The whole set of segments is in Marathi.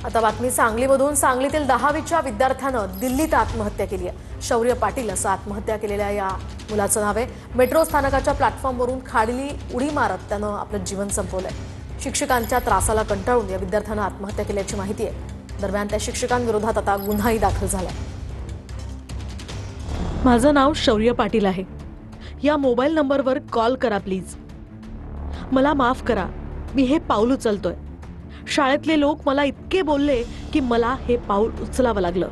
आता बातमी सांगलीमधून। सांगलीतील 10वीच्या विद्यार्थ्यानं दिल्लीत आत्महत्या केली आहे। शौर्य पाटील असं आत्महत्या केलेल्या या मुलाचं नाव आहे। मेट्रो स्थानकाच्या प्लॅटफॉर्मवरून खाली उडी मारत त्यानं आपलं जीवन संपवलंय। शिक्षकांच्या त्रासाला कंटाळून या विद्यार्थ्यानं आत्महत्या केल्याची माहिती आहे। दरम्यान त्या शिक्षकांविरोधात आता गुन्हाही दाखल झालाय। माझं नाव शौर्य पाटील आहे। या मोबाईल नंबरवर कॉल करा प्लीज। मला माफ करा, मी हे पाऊल उचलतोय। शाळेतले लोक मला इतके बोलले की मला हे पाऊल उचलावं लागलं।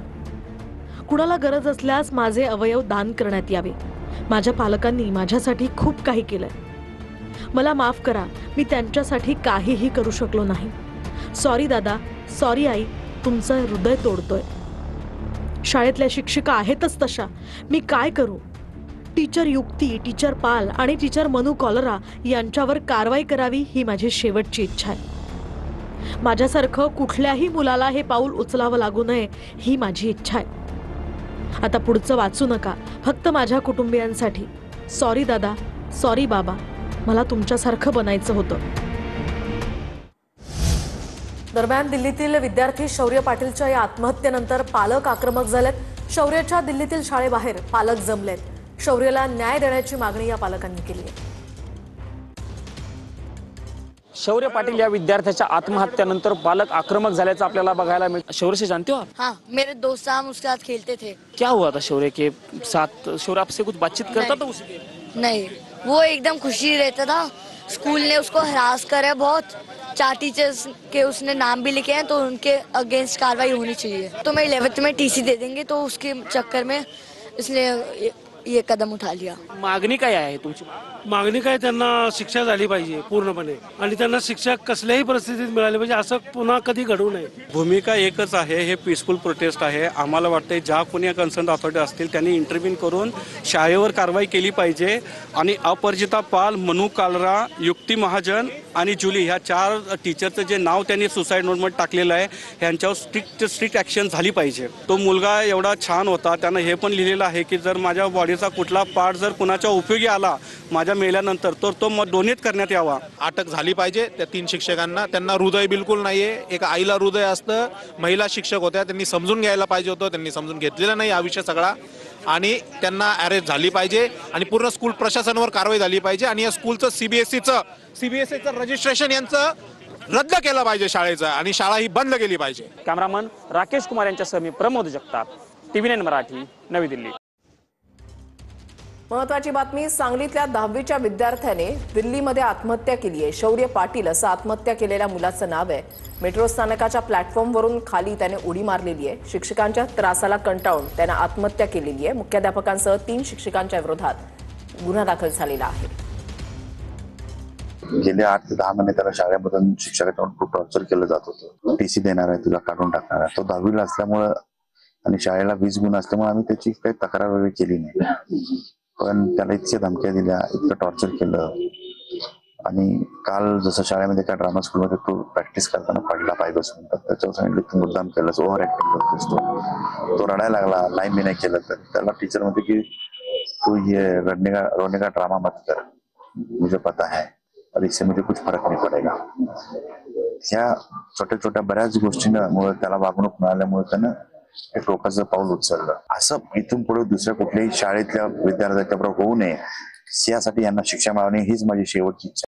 कुणाला गरज असल्यास माझे अवयव दान करण्यात यावे। माझ्या पालकांनी माझ्यासाठी खूप काही केलंय। मला माफ करा, मी त्यांच्यासाठी काहीही करू शकलो नाही। सॉरी दादा, सॉरी आई, तुमचं हृदय तोडतोय। शाळेतल्या शिक्षिका आहेतच तशा, मी काय करू? टीचर युक्ती, टीचर पाल आणि टीचर मनू कॉलरा यांच्यावर कारवाई करावी ही माझी शेवटची इच्छा आहे। माझ्यासारखं कुठल्याही मुलाला हे पाऊल उचलावं लागू नये ही माझी इच्छा आहे। आता पुढचं वाचू नका, फक्त माझ्या कुटुंबियांसाठी। सॉरी दादा, सॉरी बाबा, मला तुमच्यासारखं बनायचं होतं। दरम्यान दिल्लीतील विद्यार्थी शौर्य पाटीलच्या या आत्महत्येनंतर पालक आक्रमक झालेत। शौर्याच्या दिल्लीतील शाळेबाहेर पालक जमलेत। शौर्यला न्याय देण्याची मागणी या पालकांनी केली आहे। शौर्य पाटिल या विद्यार्थ्याच्या आत्महत्यानंतर पालक आक्रमक झाल्याचं आपल्याला बघायला मिळतं। शौर्य से जानते हो आप? हाँ, मेरे दोस्त हम उसके साथ खेलते थे। क्या हुआ था शौर्य के साथ? शौर्य आपसे कुछ बातचीत करता था उसके? नहीं, वो एकदम खुशी रहता था। स्कूल ने उसको हरास करा है बहुत। 4 टीचर्स के उसने नाम भी लिखे हैं, तो उनके अगेंस्ट कार्रवाई होनी चाहिए। तो मैं 11th में टीसी दे देंगे, तो उसके चक्कर में इसने ये कदम उठा लिया। मागणी काय आहे तुमची? मागणी काय, त्यांना शिक्षा झाली पाहिजे पूर्णपणे आणि त्यांना शिक्षा कसल्याही परिस्थितीत मिळाली पाहिजे, असं पुन्हा कधी घडू नये। भूमिका एकच आहे, हे पीसफुल प्रोटेस्ट आहे। आम्हाला वाटते ज्या कोणी कन्सर्न अथॉरिटी असतील त्यांनी इंटरव्ह्यू करून शाळेवर कारवाई केली पाहिजे आणि अपरिचिता पाल, मनू कालरा, युक्ती महाजन आणि जुली ह्या 4 टीचरचं जे नाव त्यांनी सुसाईड नोटमध्ये टाकलेलं आहे ह्यांच्यावर स्ट्रिक्ट ॲक्शन झाली पाहिजे। तो मुलगा एवढा छान होता, त्यानं हे पण लिहिलेलं आहे की जर माझ्या बॉडीचा कुठला पार्ट जर कुणाच्या उपयोगी आला माझ्या मेल्यानंतर तर तो डोनेट करण्यात यावा। अटक झाली पाहिजे त्या 3 शिक्षकांना। त्यांना हृदय बिलकुल नाहीये। एक आईला हृदय असतं, महिला शिक्षक होत्या, त्यांनी समजून घ्यायला पाहिजे होतं, त्यांनी समजून घेतलेलं नाही हा विषय सगळा। आणि त्यांना अरेस्ट झाली पाहिजे आणि पूर्ण स्कूल प्रशासनावर कारवाई झाली पाहिजे आणि या स्कूलचं सीबीएसईचं रजिस्ट्रेशन यांचं रद्द केलं पाहिजे शाळेचं आणि शाळा ही बंद केली पाहिजे। कॅमेरामन राकेश कुमार यांच्यासह मी प्रमोद जगताप, TV9 मराठी, नवी दिल्ली। महत्वाची बातमी, सांगलीतल्या 10वीच्या विद्यार्थ्याने दिल्लीमध्ये आत्महत्या केली आहे। शौर्य पाटील असं आत्महत्या केलेल्या मुलाचं नाव आहे। मेट्रो स्थानकाच्या प्लॅटफॉर्मवरून खाली त्याने उडी मारलेली आहे। शिक्षकांच्या त्रासाला कंटाळून त्याने आत्महत्या केलेली आहे। मुख्याध्यापकांसह 3 शिक्षकांच्या विरोधात गुन्हा दाखल झालेला आहे। गेले 8 ते 10 महिने त्याला शाळेमधून शिक्षकांकडून खूप टॉर्चर केलं जात होतं। टीसी देणार आहे, तुला काढून टाकणार आहे। तो 10वीला असल्यामुळे आणि शाळेला 20 गुण असल्यामुळे आम्ही त्याची काही तक्रार वगैरे केली नाही, पण त्याला इतक्या धमक्या दिल्या, इतकं टॉर्चर केलं। आणि काल जसं शाळेमध्ये काय ड्रामा स्कूलमध्ये तो प्रॅक्टिस करताना पडला पाय बसून, तर त्याच्यावर सांगितलं तू मुद्दाम केलंस, ओव्हर ऍक्टिंग करतोस। तो रडायला लागला, नाही मी नाही केलं। तर त्याला टीचर म्हणते की तू ये रोने का ड्रामा मत कर, मुझे पता है और इससे मुझे कुछ फरक नहीं पडेगा। ह्या छोट्या छोट्या बऱ्याच गोष्टींमुळे त्याला वागणूक मिळाल्यामुळे त्यानं एक टोकाचं पाऊल उचललं। असं इथून पुढे दुसऱ्या कुठल्याही शाळेतल्या विद्यार्थ्याच्याबरोबर होऊ नये यासाठी यांना शिक्षा मिळवणे हीच माझी शेवटची इच्छा।